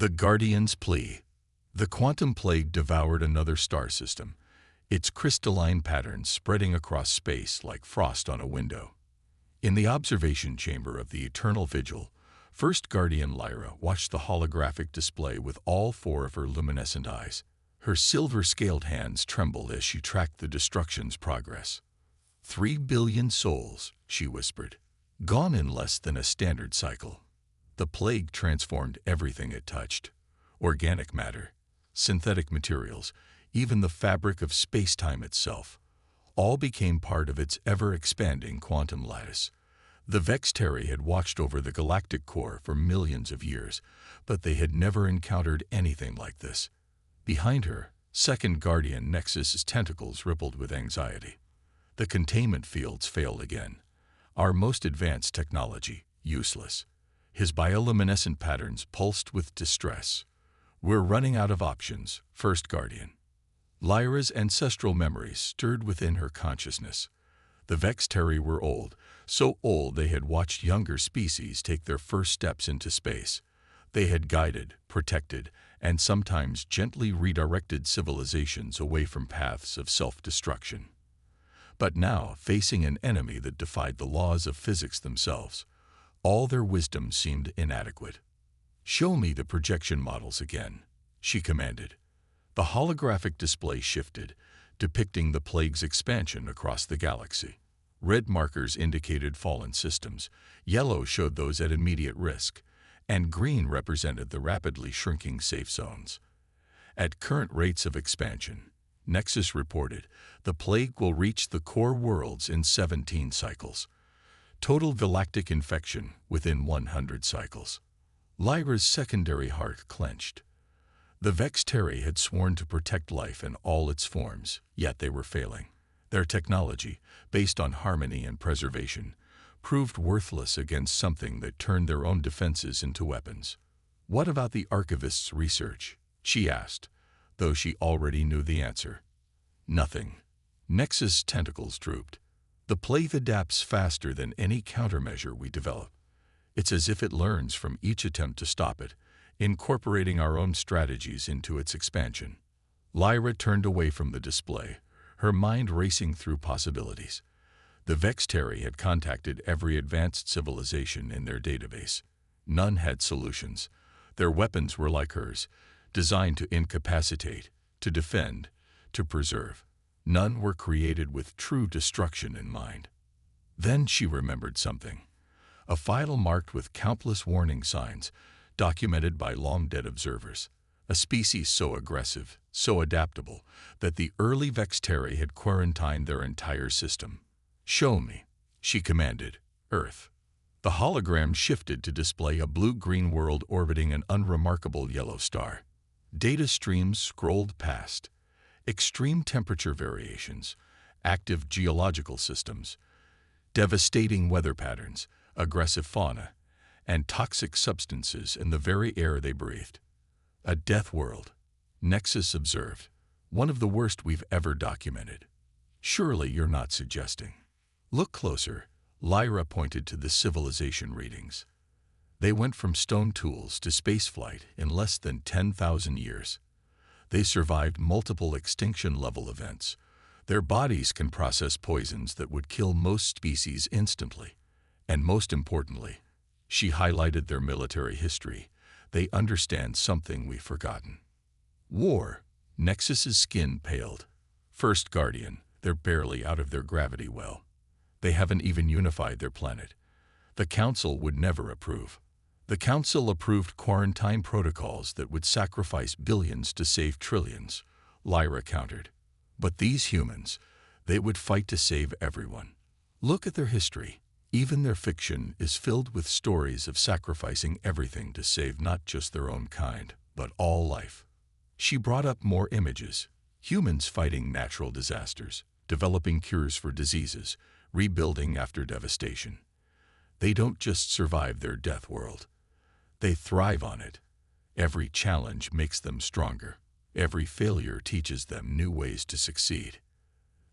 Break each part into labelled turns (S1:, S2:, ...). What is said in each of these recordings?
S1: The Guardian's Plea. The quantum plague devoured another star system, its crystalline patterns spreading across space like frost on a window. In the observation chamber of the Eternal Vigil, First Guardian Lyra watched the holographic display with all four of her luminescent eyes. Her silver-scaled hands trembled as she tracked the destruction's progress. 3 billion souls, she whispered, gone in less than a standard cycle. The plague transformed everything it touched. Organic matter, synthetic materials, even the fabric of space-time itself, all became part of its ever-expanding quantum lattice. The Vexteri had watched over the galactic core for millions of years, but they had never encountered anything like this. Behind her, Second Guardian Nexus's tentacles rippled with anxiety. The containment fields failed again. Our most advanced technology, useless. His bioluminescent patterns pulsed with distress. We're running out of options, First Guardian. Lyra's ancestral memories stirred within her consciousness. The Vexteri were old, so old they had watched younger species take their first steps into space. They had guided, protected, and sometimes gently redirected civilizations away from paths of self-destruction. But now, facing an enemy that defied the laws of physics themselves, all their wisdom seemed inadequate. "Show me the projection models again," she commanded. The holographic display shifted, depicting the plague's expansion across the galaxy. Red markers indicated fallen systems, yellow showed those at immediate risk, and green represented the rapidly shrinking safe zones. At current rates of expansion, Nexus reported, the plague will reach the core worlds in 17 cycles. Total galactic infection within 100 cycles. Lyra's secondary heart clenched. The Vexteri had sworn to protect life in all its forms, yet they were failing. Their technology, based on harmony and preservation, proved worthless against something that turned their own defenses into weapons. "What about the Archivist's research?" she asked, though she already knew the answer. "Nothing." Nexus' tentacles drooped. "The plague adapts faster than any countermeasure we develop. It's as if it learns from each attempt to stop it, incorporating our own strategies into its expansion." Lyra turned away from the display, her mind racing through possibilities. The Vexteri had contacted every advanced civilization in their database. None had solutions. Their weapons were like hers, designed to incapacitate, to defend, to preserve. None were created with true destruction in mind. Then she remembered something. A file marked with countless warning signs, documented by long-dead observers. A species so aggressive, so adaptable, that the early Vexteri had quarantined their entire system. "Show me," she commanded, Earth. The hologram shifted to display a blue-green world orbiting an unremarkable yellow star. Data streams scrolled past. Extreme temperature variations, active geological systems, devastating weather patterns, aggressive fauna, and toxic substances in the very air they breathed. "A death world," Nexus observed. "One of the worst we've ever documented." "Surely you're not suggesting." "Look closer," Lyra pointed to the civilization readings. They went from stone tools to spaceflight in less than 10,000 years. They survived multiple extinction-level events. Their bodies can process poisons that would kill most species instantly. And most importantly, she highlighted their military history. They understand something we've forgotten. War. Nexus's skin paled. "First Guardian, they're barely out of their gravity well. They haven't even unified their planet. The Council would never approve." "The Council approved quarantine protocols that would sacrifice billions to save trillions," Lyra countered. "But these humans, they would fight to save everyone. Look at their history. Even their fiction is filled with stories of sacrificing everything to save not just their own kind, but all life." She brought up more images. Humans fighting natural disasters, developing cures for diseases, rebuilding after devastation. They don't just survive their death world. They thrive on it. Every challenge makes them stronger. Every failure teaches them new ways to succeed.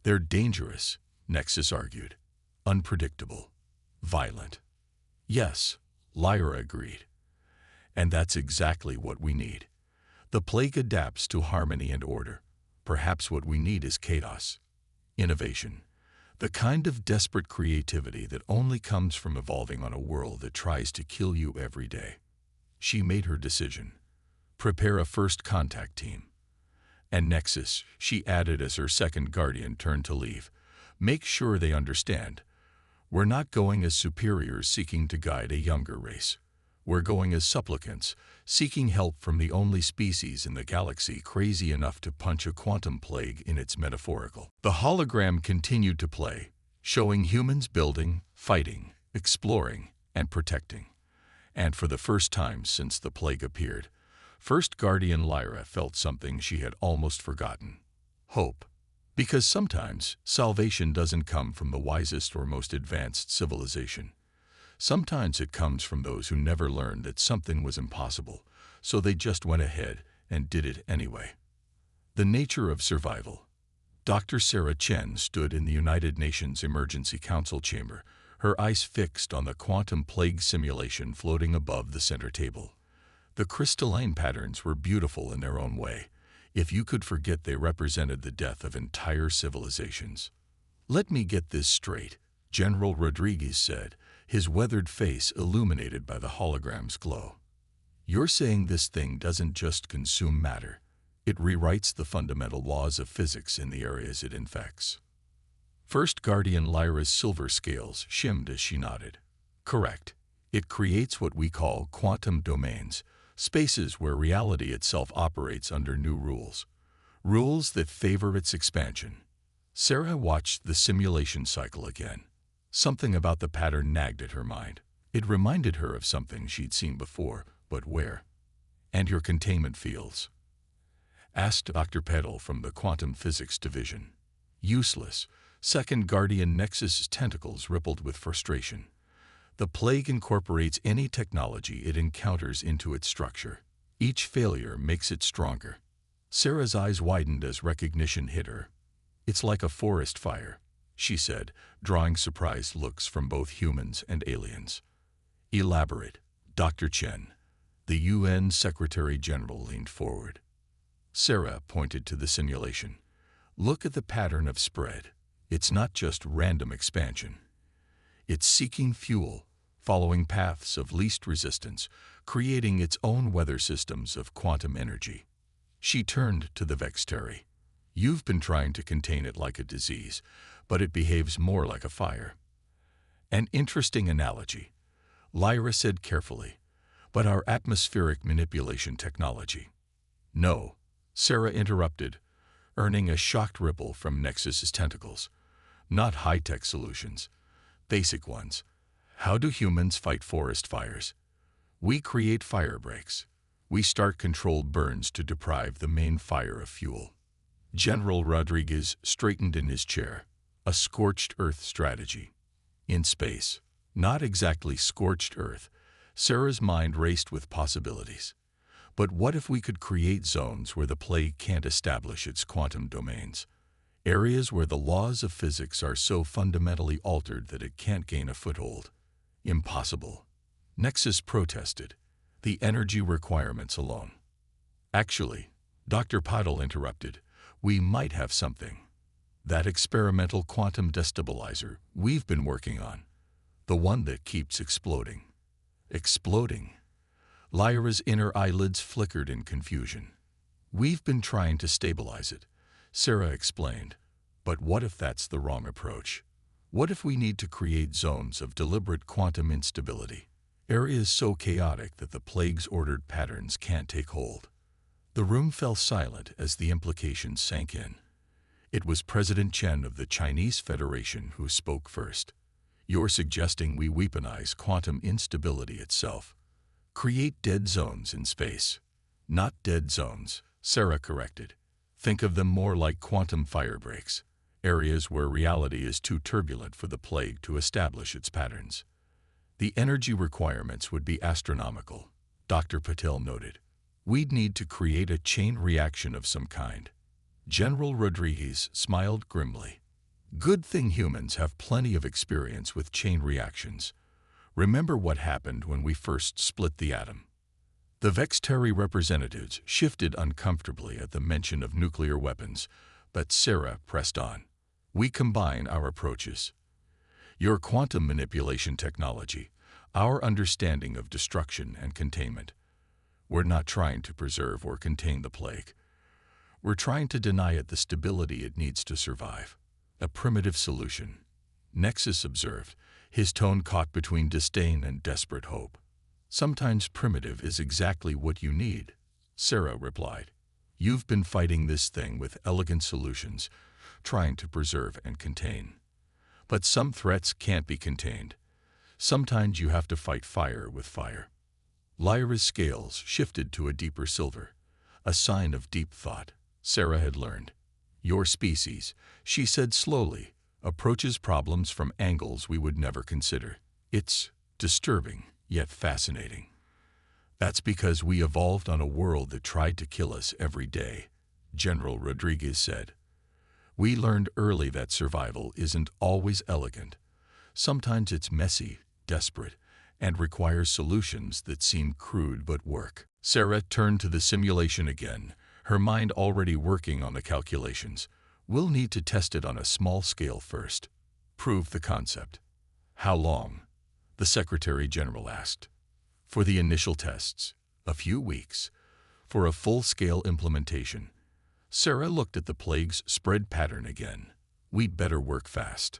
S1: "They're dangerous," Nexus argued. "Unpredictable. Violent." "Yes," Lyra agreed. And that's exactly what we need. The plague adapts to harmony and order. Perhaps what we need is chaos. Innovation. The kind of desperate creativity that only comes from evolving on a world that tries to kill you every day. She made her decision. Prepare a first contact team. And Nexus, she added as her second guardian turned to leave. Make sure they understand. We're not going as superiors seeking to guide a younger race. We're going as supplicants, seeking help from the only species in the galaxy crazy enough to punch a quantum plague in its metaphorical. The hologram continued to play, showing humans building, fighting, exploring, and protecting. And for the first time since the plague appeared, First Guardian Lyra felt something she had almost forgotten. Hope. Because sometimes salvation doesn't come from the wisest or most advanced civilization. Sometimes it comes from those who never learned that something was impossible, so they just went ahead and did it anyway. The nature of survival. Dr. Sarah Chen stood in the United Nations Emergency Council chamber, her eyes fixed on the quantum plague simulation floating above the center table. The crystalline patterns were beautiful in their own way. If you could forget they represented the death of entire civilizations. Let me get this straight, General Rodriguez said, his weathered face illuminated by the hologram's glow. You're saying this thing doesn't just consume matter. It rewrites the fundamental laws of physics in the areas it infects. First Guardian Lyra's silver scales shimmed as she nodded. Correct. It creates what we call quantum domains, spaces where reality itself operates under new rules. Rules that favor its expansion. Sarah watched the simulation cycle again. Something about the pattern nagged at her mind. It reminded her of something she'd seen before, but where? And your containment fields? Asked Dr. Peddle from the Quantum Physics Division. Useless. Second Guardian Nexus's tentacles rippled with frustration. The plague incorporates any technology it encounters into its structure. Each failure makes it stronger. Sarah's eyes widened as recognition hit her. It's like a forest fire, she said, drawing surprised looks from both humans and aliens. Elaborate. Dr. Chen, the UN Secretary General, leaned forward. Sarah pointed to the simulation. Look at the pattern of spread. It's not just random expansion. It's seeking fuel, following paths of least resistance, creating its own weather systems of quantum energy. She turned to the Vextari. You've been trying to contain it like a disease, but it behaves more like a fire. An interesting analogy, Lyra said carefully, but our atmospheric manipulation technology. No, Sarah interrupted, earning a shocked ripple from Nexus's tentacles. Not high-tech solutions, basic ones. How do humans fight forest fires? We create fire breaks. We start controlled burns to deprive the main fire of fuel. General Rodriguez straightened in his chair. A scorched earth strategy. In space, not exactly scorched earth, Sarah's mind raced with possibilities. But what if we could create zones where the plague can't establish its quantum domains? Areas where the laws of physics are so fundamentally altered that it can't gain a foothold. Impossible. Nexus protested. The energy requirements alone. Actually, Dr. Peddle interrupted, we might have something. That experimental quantum destabilizer we've been working on. The one that keeps exploding. Exploding. Lyra's inner eyelids flickered in confusion. We've been trying to stabilize it, Sarah explained. But what if that's the wrong approach? What if we need to create zones of deliberate quantum instability? Areas so chaotic that the plague's ordered patterns can't take hold. The room fell silent as the implications sank in. It was President Chen of the Chinese Federation who spoke first. You're suggesting we weaponize quantum instability itself. Create dead zones in space. Not dead zones, Sarah corrected. Think of them more like quantum fire breaks, areas where reality is too turbulent for the plague to establish its patterns. The energy requirements would be astronomical, Dr. Patel noted. We'd need to create a chain reaction of some kind. General Rodriguez smiled grimly. Good thing humans have plenty of experience with chain reactions. Remember what happened when we first split the atom. The Vextari representatives shifted uncomfortably at the mention of nuclear weapons, but Sarah pressed on. We combine our approaches. Your quantum manipulation technology, our understanding of destruction and containment. We're not trying to preserve or contain the plague. We're trying to deny it the stability it needs to survive. A primitive solution. Nexus observed, his tone caught between disdain and desperate hope. Sometimes primitive is exactly what you need, Sarah replied. You've been fighting this thing with elegant solutions, trying to preserve and contain. But some threats can't be contained. Sometimes you have to fight fire with fire. Lyra's scales shifted to a deeper silver, a sign of deep thought. Sarah had learned. Your species, she said slowly, approaches problems from angles we would never consider. It's disturbing, yet fascinating. That's because we evolved on a world that tried to kill us every day, General Rodriguez said. We learned early that survival isn't always elegant. Sometimes it's messy, desperate, and requires solutions that seem crude but work. Sarah turned to the simulation again, her mind already working on the calculations. We'll need to test it on a small scale first. Prove the concept. How long? The Secretary General asked. For the initial tests, a few weeks. For a full-scale implementation. Sarah looked at the plague's spread pattern again. We'd better work fast.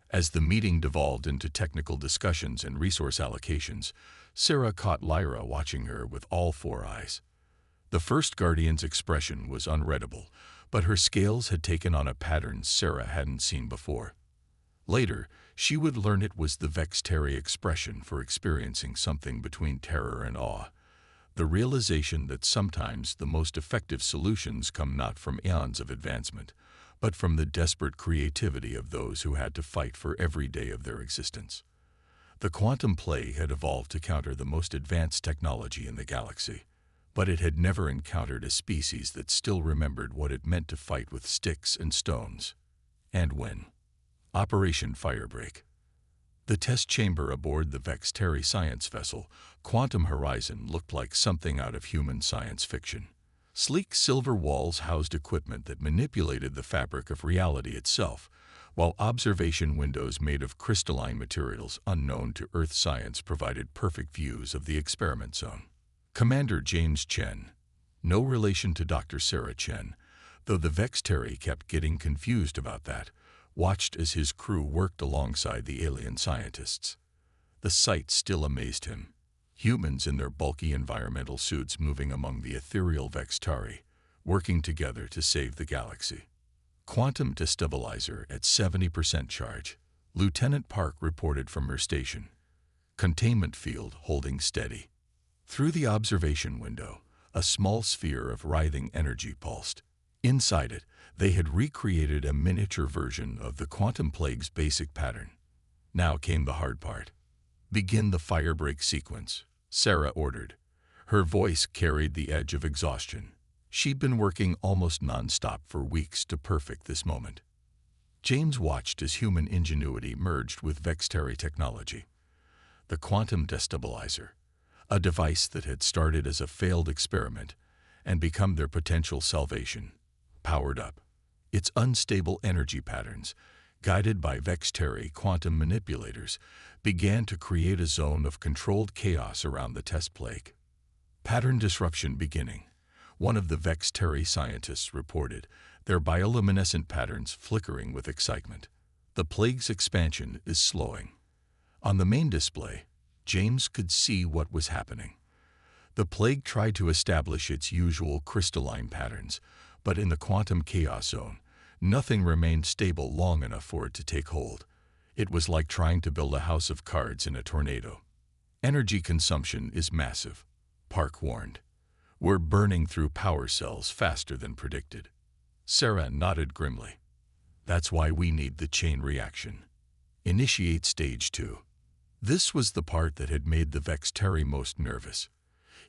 S1: As the meeting devolved into technical discussions and resource allocations, Sarah caught Lyra watching her with all four eyes. The first Guardian's expression was unreadable, but her scales had taken on a pattern Sarah hadn't seen before. Later, she would learn it was the Vextari expression for experiencing something between terror and awe. The realization that sometimes the most effective solutions come not from eons of advancement, but from the desperate creativity of those who had to fight for every day of their existence. The quantum plague had evolved to counter the most advanced technology in the galaxy, but it had never encountered a species that still remembered what it meant to fight with sticks and stones. And when? Operation Firebreak. The test chamber aboard the Vextari science vessel, Quantum Horizon, looked like something out of human science fiction. Sleek silver walls housed equipment that manipulated the fabric of reality itself, while observation windows made of crystalline materials unknown to Earth science provided perfect views of the experiment zone. Commander James Chen, no relation to Dr. Sarah Chen, though the Vextari kept getting confused about that, watched as his crew worked alongside the alien scientists. The sight still amazed him. Humans in their bulky environmental suits moving among the ethereal Vextari, working together to save the galaxy. Quantum destabilizer at 70% charge, Lieutenant Park reported from her station. Containment field holding steady. Through the observation window, a small sphere of writhing energy pulsed. Inside it, they had recreated a miniature version of the quantum plague's basic pattern. Now came the hard part. Begin the firebreak sequence, Sarah ordered. Her voice carried the edge of exhaustion. She'd been working almost non-stop for weeks to perfect this moment. James watched as human ingenuity merged with Vextari technology. The quantum destabilizer, a device that had started as a failed experiment and become their potential salvation, powered up. Its unstable energy patterns, guided by Vextari quantum manipulators, began to create a zone of controlled chaos around the test plague. Pattern disruption beginning, one of the Vextari scientists reported, their bioluminescent patterns flickering with excitement. The plague's expansion is slowing. On the main display, James could see what was happening. The plague tried to establish its usual crystalline patterns, but in the quantum chaos zone, nothing remained stable long enough for it to take hold. It was like trying to build a house of cards in a tornado. Energy consumption is massive, Park warned. We're burning through power cells faster than predicted. Sarah nodded grimly. That's why we need the chain reaction. Initiate stage 2. This was the part that had made the Vextari most nervous.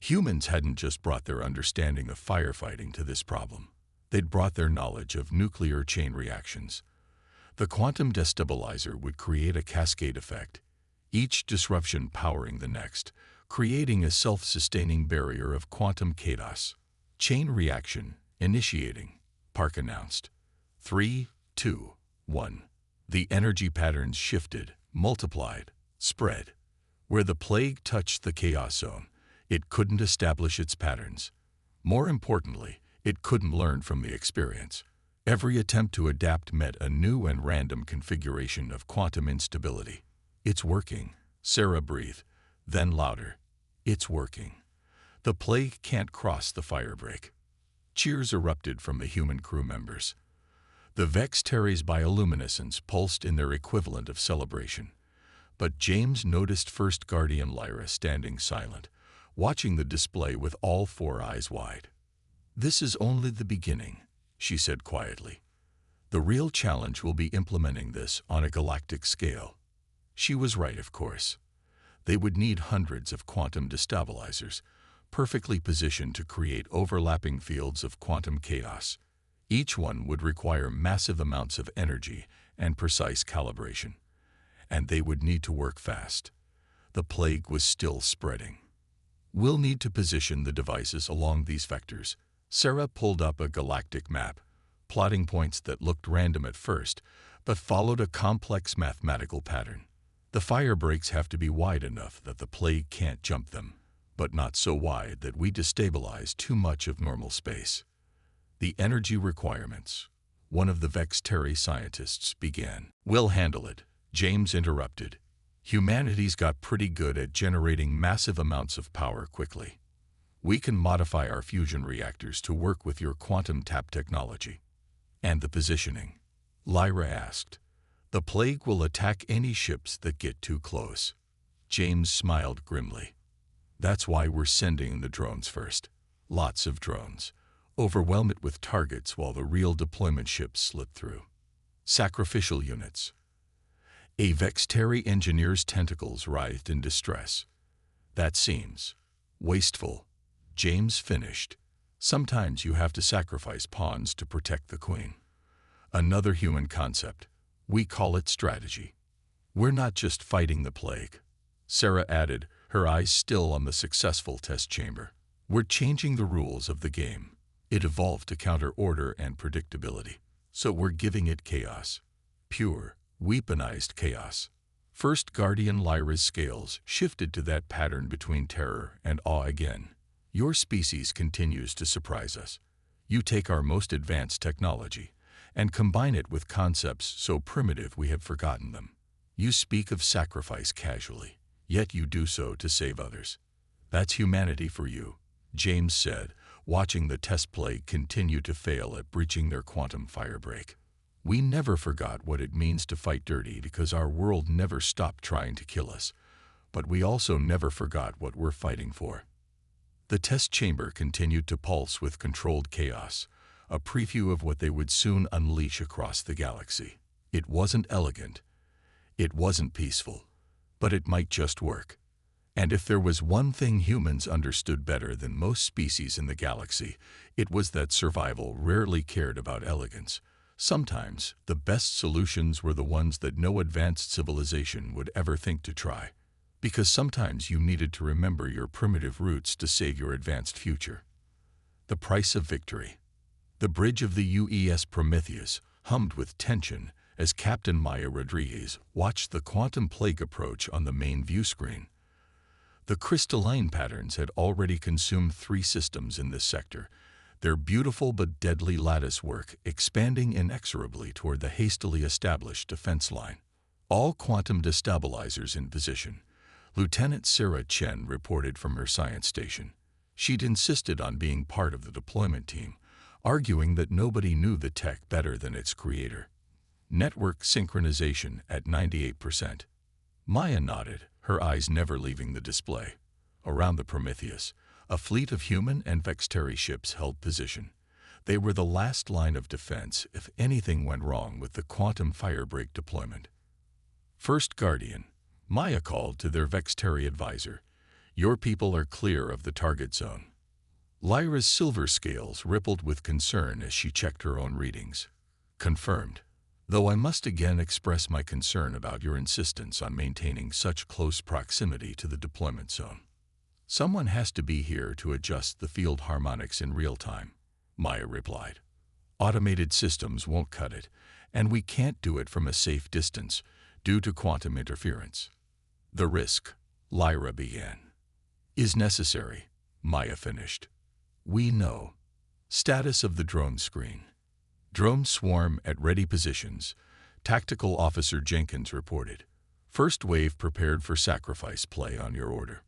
S1: Humans hadn't just brought their understanding of firefighting to this problem. They'd brought their knowledge of nuclear chain reactions. The quantum destabilizer would create a cascade effect, each disruption powering the next, creating a self-sustaining barrier of quantum chaos. Chain reaction initiating, Park announced. 3, 2, 1. The energy patterns shifted, multiplied, spread. Where the plague touched the chaos zone, it couldn't establish its patterns. More importantly, it couldn't learn from the experience. Every attempt to adapt met a new and random configuration of quantum instability. It's working, Sarah breathed, then louder. It's working. The plague can't cross the firebreak. Cheers erupted from the human crew members. The Vextaries' bioluminescence pulsed in their equivalent of celebration. But James noticed First Guardian Lyra standing silent, watching the display with all 4 eyes wide. "This is only the beginning," she said quietly. "The real challenge will be implementing this on a galactic scale." She was right, of course. They would need hundreds of quantum destabilizers, perfectly positioned to create overlapping fields of quantum chaos. Each one would require massive amounts of energy and precise calibration. And they would need to work fast. The plague was still spreading. "We'll need to position the devices along these vectors." Sarah pulled up a galactic map, plotting points that looked random at first, but followed a complex mathematical pattern. The fire breaks have to be wide enough that the plague can't jump them, but not so wide that we destabilize too much of normal space. "The energy requirements," one of the Vextari scientists began. "We'll handle it," James interrupted. "Humanity's got pretty good at generating massive amounts of power quickly. We can modify our fusion reactors to work with your quantum tap technology." "And the positioning?" Lyra asked. "The plague will attack any ships that get too close." James smiled grimly. "That's why we're sending the drones first. Lots of drones. Overwhelm it with targets while the real deployment ships slip through." "Sacrificial units." A Vextari engineer's tentacles writhed in distress. "That seems wasteful," James finished. "Sometimes you have to sacrifice pawns to protect the queen." "Another human concept. We call it strategy." "We're not just fighting the plague," Sarah added, her eyes still on the successful test chamber. "We're changing the rules of the game. It evolved to counter order and predictability. So we're giving it chaos. Pure, weaponized chaos." First Guardian Lyra's scales shifted to that pattern between terror and awe again. "Your species continues to surprise us. You take our most advanced technology and combine it with concepts so primitive we have forgotten them. You speak of sacrifice casually, yet you do so to save others. That's humanity for you," James said, watching the test plague continue to fail at breaching their quantum firebreak. "We never forgot what it means to fight dirty because our world never stopped trying to kill us, but we also never forgot what we're fighting for." The test chamber continued to pulse with controlled chaos, a preview of what they would soon unleash across the galaxy. It wasn't elegant. It wasn't peaceful. But it might just work. And if there was one thing humans understood better than most species in the galaxy, it was that survival rarely cared about elegance. Sometimes, the best solutions were the ones that no advanced civilization would ever think to try. Because sometimes you needed to remember your primitive roots to save your advanced future. The price of victory. The bridge of the UES Prometheus hummed with tension as Captain Maya Rodriguez watched the quantum plague approach on the main view screen. The crystalline patterns had already consumed 3 systems in this sector, their beautiful but deadly lattice work expanding inexorably toward the hastily established defense line. All quantum destabilizers in position. Lieutenant Sarah Chen reported from her science station. She'd insisted on being part of the deployment team, arguing that nobody knew the tech better than its creator. Network synchronization at 98%. Maya nodded, her eyes never leaving the display. Around the Prometheus, a fleet of human and Vextari ships held position. They were the last line of defense if anything went wrong with the quantum firebreak deployment. First Guardian, Maya called to their Vextari advisor. "Your people are clear of the target zone." Lyra's silver scales rippled with concern as she checked her own readings. "Confirmed. Though I must again express my concern about your insistence on maintaining such close proximity to the deployment zone." Someone has to be here to adjust the field harmonics in real time, Maya replied. Automated systems won't cut it, and we can't do it from a safe distance due to quantum interference. The risk, Lyra began, is necessary, Maya finished. We know. Status of the drone screen. Drone swarm at ready positions, Tactical Officer Jenkins reported. First wave prepared for sacrifice play on your order.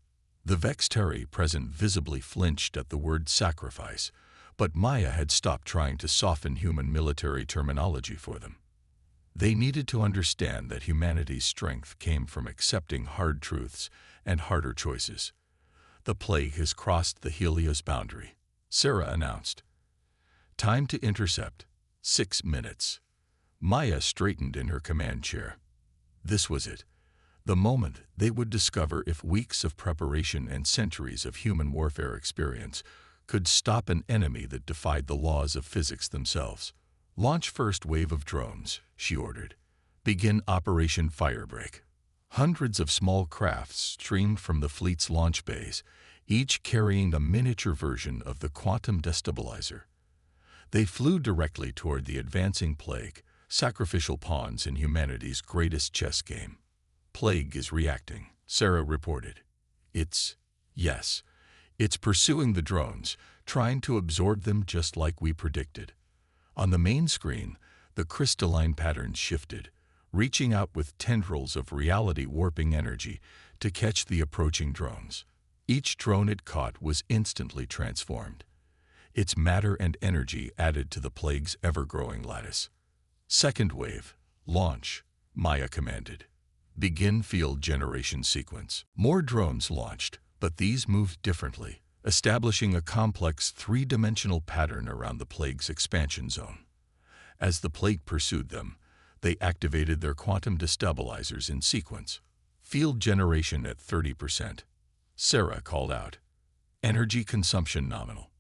S1: The Vexteri present visibly flinched at the word sacrifice, but Maya had stopped trying to soften human military terminology for them. They needed to understand that humanity's strength came from accepting hard truths and harder choices. The plague has crossed the Helios boundary, Sarah announced. Time to intercept, 6 minutes. Maya straightened in her command chair. This was it, the moment they would discover if weeks of preparation and centuries of human warfare experience could stop an enemy that defied the laws of physics themselves. Launch first wave of drones, she ordered. Begin Operation Firebreak. Hundreds of small crafts streamed from the fleet's launch bays, each carrying a miniature version of the quantum destabilizer. They flew directly toward the advancing plague, sacrificial pawns in humanity's greatest chess game. Plague is reacting, Sarah reported. Yes, it's pursuing the drones, trying to absorb them just like we predicted. On the main screen, the crystalline patterns shifted, reaching out with tendrils of reality-warping energy to catch the approaching drones. Each drone it caught was instantly transformed. Its matter and energy added to the plague's ever-growing lattice. Second wave, launch, Maya commanded. Begin field generation sequence. More drones launched, but these moved differently, establishing a complex three-dimensional pattern around the plague's expansion zone. As the plague pursued them, they activated their quantum destabilizers in sequence. Field generation at 30%. Sarah called out. Energy consumption nominal.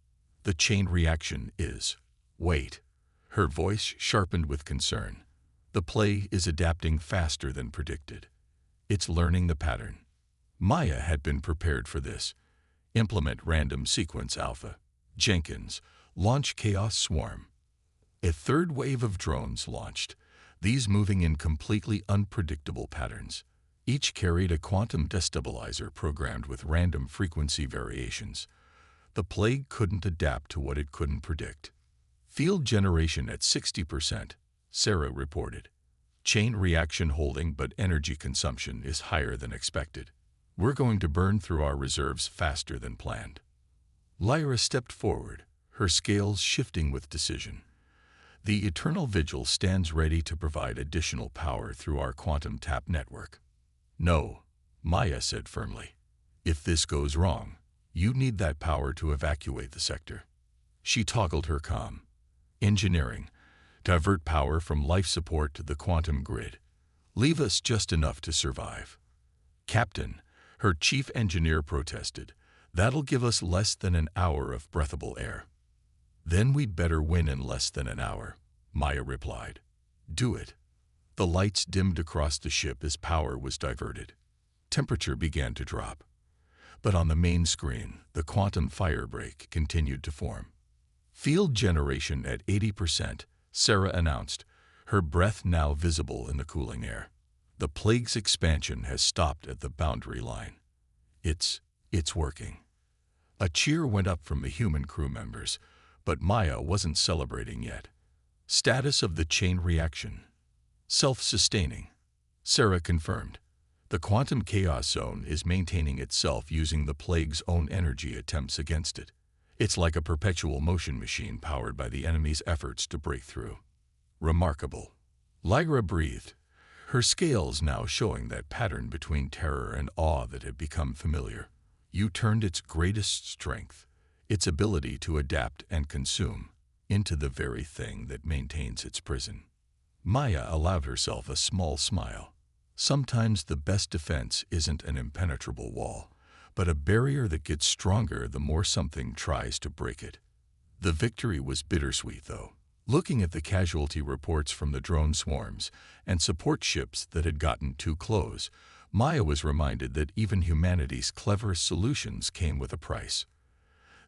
S1: The chain reaction is. Wait. Her voice sharpened with concern. The plague is adapting faster than predicted. It's learning the pattern. Maya had been prepared for this. Implement random sequence alpha. Jenkins, launch chaos swarm. A third wave of drones launched, these moving in completely unpredictable patterns. Each carried a quantum destabilizer programmed with random frequency variations. The plague couldn't adapt to what it couldn't predict. Field generation at 60%, Sarah reported. Chain reaction holding, but energy consumption is higher than expected. We're going to burn through our reserves faster than planned. Lyra stepped forward, her scales shifting with decision. The Eternal Vigil stands ready to provide additional power through our quantum tap network. No, Maya said firmly. If this goes wrong, you need that power to evacuate the sector. She toggled her comm. Engineering. Divert power from life support to the quantum grid. Leave us just enough to survive. Captain, her chief engineer protested. That'll give us less than an hour of breathable air. Then we'd better win in less than an hour, Maya replied. Do it. The lights dimmed across the ship as power was diverted. Temperature began to drop. But on the main screen, the quantum firebreak continued to form. Field generation at 80%, Sarah announced, her breath now visible in the cooling air. The plague's expansion has stopped at the boundary line. It's working. A cheer went up from the human crew members, but Maya wasn't celebrating yet. Status of the chain reaction. Self-sustaining. Sarah confirmed. The quantum chaos zone is maintaining itself using the plague's own energy attempts against it. It's like a perpetual motion machine powered by the enemy's efforts to break through. Remarkable. Lyra breathed, her scales now showing that pattern between terror and awe that had become familiar. You turned its greatest strength, its ability to adapt and consume, into the very thing that maintains its prison. Maya allowed herself a small smile. Sometimes the best defense isn't an impenetrable wall, but a barrier that gets stronger the more something tries to break it. The victory was bittersweet, though. Looking at the casualty reports from the drone swarms and support ships that had gotten too close, Maya was reminded that even humanity's cleverest solutions came with a price.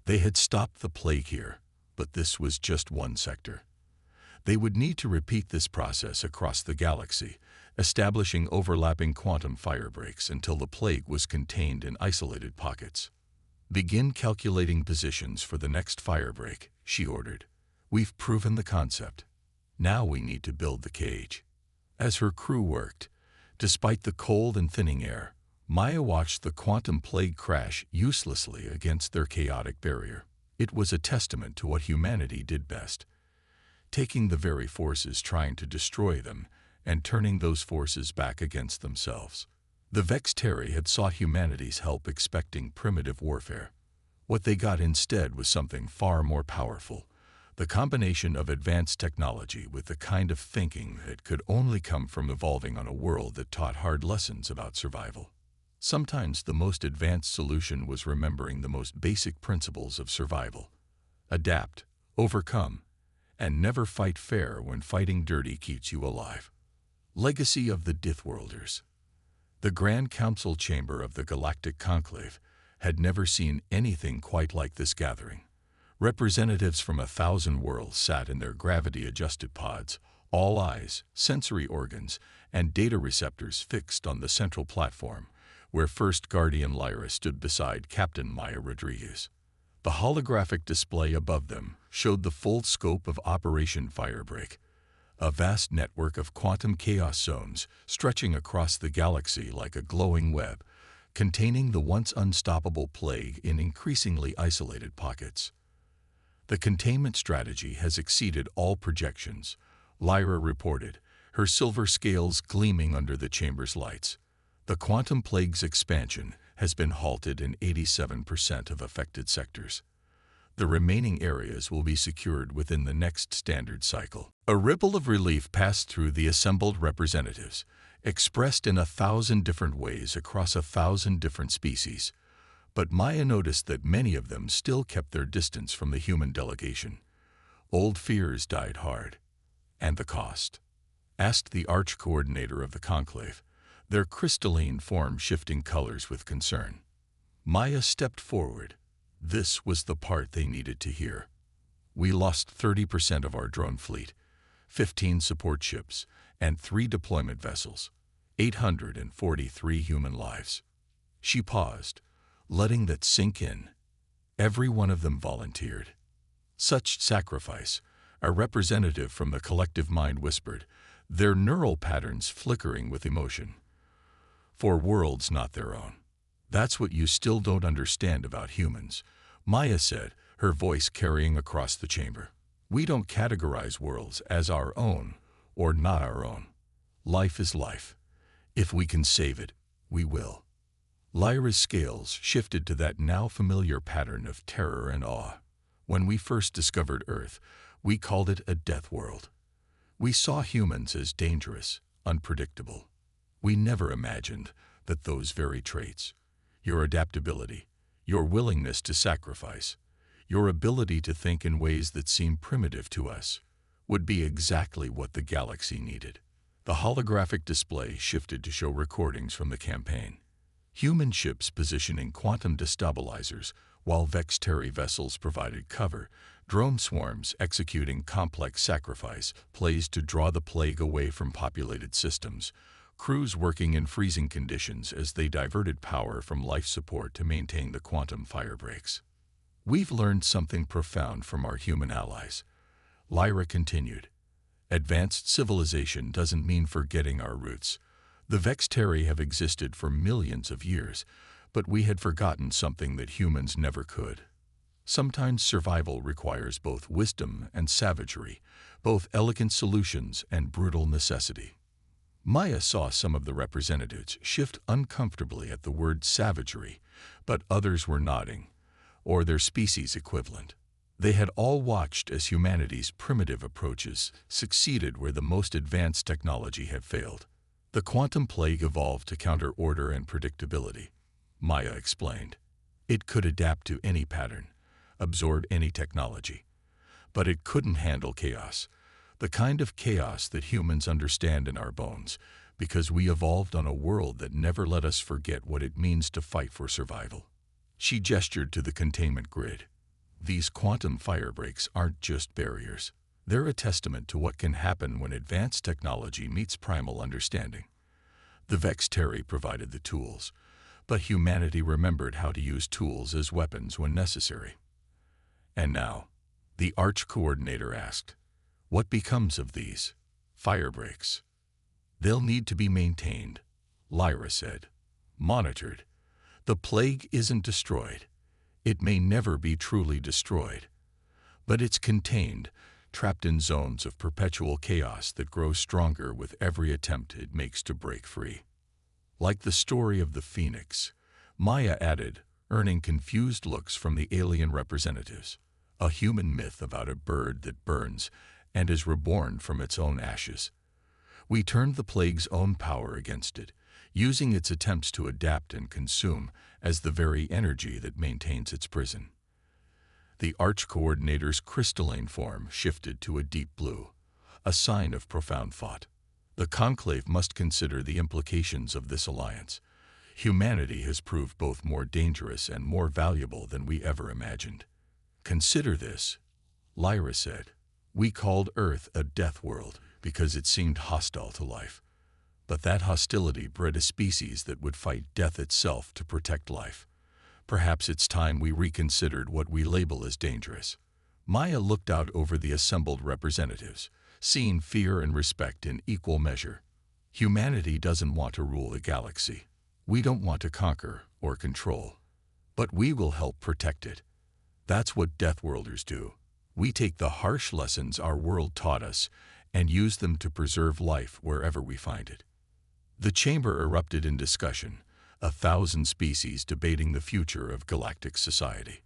S1: They had stopped the plague here, but this was just one sector. They would need to repeat this process across the galaxy, establishing overlapping quantum firebreaks until the plague was contained in isolated pockets. "Begin calculating positions for the next firebreak," she ordered. "We've proven the concept. Now we need to build the cage." As her crew worked, despite the cold and thinning air, Maya watched the quantum plague crash uselessly against their chaotic barrier. It was a testament to what humanity did best, taking the very forces trying to destroy them and turning those forces back against themselves. The Vexteri had sought humanity's help expecting primitive warfare. What they got instead was something far more powerful, the combination of advanced technology with the kind of thinking that could only come from evolving on a world that taught hard lessons about survival. Sometimes the most advanced solution was remembering the most basic principles of survival: adapt, overcome, and never fight fair when fighting dirty keeps you alive. Legacy of the Deathworlders. The Grand Council Chamber of the Galactic Conclave had never seen anything quite like this gathering. Representatives from 1,000 worlds sat in their gravity-adjusted pods, all eyes, sensory organs, and data receptors fixed on the central platform, where First Guardian Lyra stood beside Captain Maya Rodriguez. The holographic display above them showed the full scope of Operation Firebreak, a vast network of quantum chaos zones stretching across the galaxy like a glowing web, containing the once unstoppable plague in increasingly isolated pockets. "The containment strategy has exceeded all projections," Lyra reported, her silver scales gleaming under the chamber's lights. "The quantum plague's expansion has been halted in 87% of affected sectors. The remaining areas will be secured within the next standard cycle." A ripple of relief passed through the assembled representatives, expressed in 1,000 different ways across 1,000 different species. But Maya noticed that many of them still kept their distance from the human delegation. Old fears died hard. "And the cost?" asked the arch-coordinator of the conclave, their crystalline form shifting colors with concern. Maya stepped forward. This was the part they needed to hear. "We lost 30% of our drone fleet, 15 support ships, and 3 deployment vessels, 843 human lives." She paused, letting that sink in. Every one of them volunteered. Such sacrifice, a representative from the collective mind whispered, their neural patterns flickering with emotion. "For worlds not their own. That's what you still don't understand about humans," Maya said, her voice carrying across the chamber. "We don't categorize worlds as our own or not our own. Life is life. If we can save it, we will." Lyra's scales shifted to that now familiar pattern of terror and awe. "When we first discovered Earth, we called it a death world. We saw humans as dangerous, unpredictable. We never imagined that those very traits, your adaptability, your willingness to sacrifice, your ability to think in ways that seem primitive to us, would be exactly what the galaxy needed." The holographic display shifted to show recordings from the campaign. Human ships positioning quantum destabilizers, while Vexteri vessels provided cover, drone swarms executing complex sacrifice plays to draw the plague away from populated systems, crews working in freezing conditions as they diverted power from life support to maintain the quantum firebreaks. "We've learned something profound from our human allies," Lyra continued. "Advanced civilization doesn't mean forgetting our roots. The Vexteri have existed for millions of years, but we had forgotten something that humans never could. Sometimes survival requires both wisdom and savagery, both elegant solutions and brutal necessity." Maya saw some of the representatives shift uncomfortably at the word savagery, but others were nodding, or their species equivalent. They had all watched as humanity's primitive approaches succeeded where the most advanced technology had failed. "The quantum plague evolved to counter order and predictability," Maya explained. "It could adapt to any pattern, absorb any technology. But it couldn't handle chaos, the kind of chaos that humans understand in our bones, because we evolved on a world that never let us forget what it means to fight for survival. She gestured to the containment grid. These quantum firebreaks aren't just barriers. They're a testament to what can happen when advanced technology meets primal understanding. The Vexteri provided the tools, but humanity remembered how to use tools as weapons when necessary. And now, the Arch Coordinator asked, what becomes of these firebreaks? They'll need to be maintained, Lyra said. Monitored. The plague isn't destroyed. It may never be truly destroyed. But it's contained, trapped in zones of perpetual chaos that grow stronger with every attempt it makes to break free. Like the story of the Phoenix, Maya added, earning confused looks from the alien representatives. A human myth about a bird that burns and is reborn from its own ashes. We turned the plague's own power against it, using its attempts to adapt and consume as the very energy that maintains its prison. The Arch Coordinator's crystalline form shifted to a deep blue, a sign of profound thought. The Conclave must consider the implications of this alliance. Humanity has proved both more dangerous and more valuable than we ever imagined. Consider this, Lyra said. We called Earth a death world because it seemed hostile to life. But that hostility bred a species that would fight death itself to protect life. Perhaps it's time we reconsidered what we label as dangerous. Maya looked out over the assembled representatives, seeing fear and respect in equal measure. Humanity doesn't want to rule the galaxy. We don't want to conquer or control. But we will help protect it. That's what Deathworlders do. We take the harsh lessons our world taught us and use them to preserve life wherever we find it. The chamber erupted in discussion, 1,000 species debating the future of galactic society.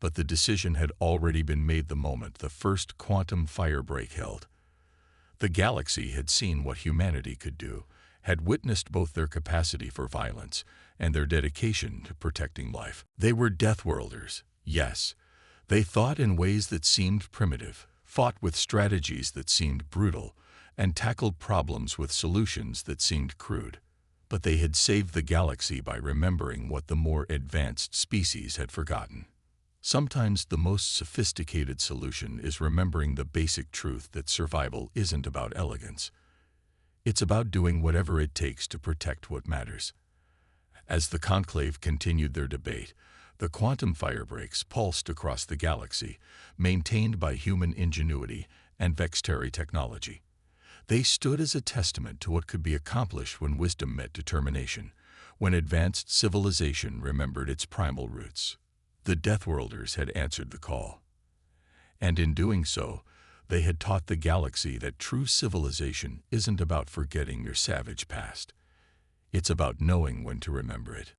S1: But the decision had already been made the moment the first quantum firebreak held. The galaxy had seen what humanity could do, had witnessed both their capacity for violence and their dedication to protecting life. They were Deathworlders, yes. They thought in ways that seemed primitive, fought with strategies that seemed brutal, and tackled problems with solutions that seemed crude. But they had saved the galaxy by remembering what the more advanced species had forgotten. Sometimes the most sophisticated solution is remembering the basic truth that survival isn't about elegance. It's about doing whatever it takes to protect what matters. As the Conclave continued their debate, the quantum firebreaks pulsed across the galaxy, maintained by human ingenuity and Vexteri technology. They stood as a testament to what could be accomplished when wisdom met determination, when advanced civilization remembered its primal roots. The Deathworlders had answered the call. And in doing so, they had taught the galaxy that true civilization isn't about forgetting your savage past. It's about knowing when to remember it.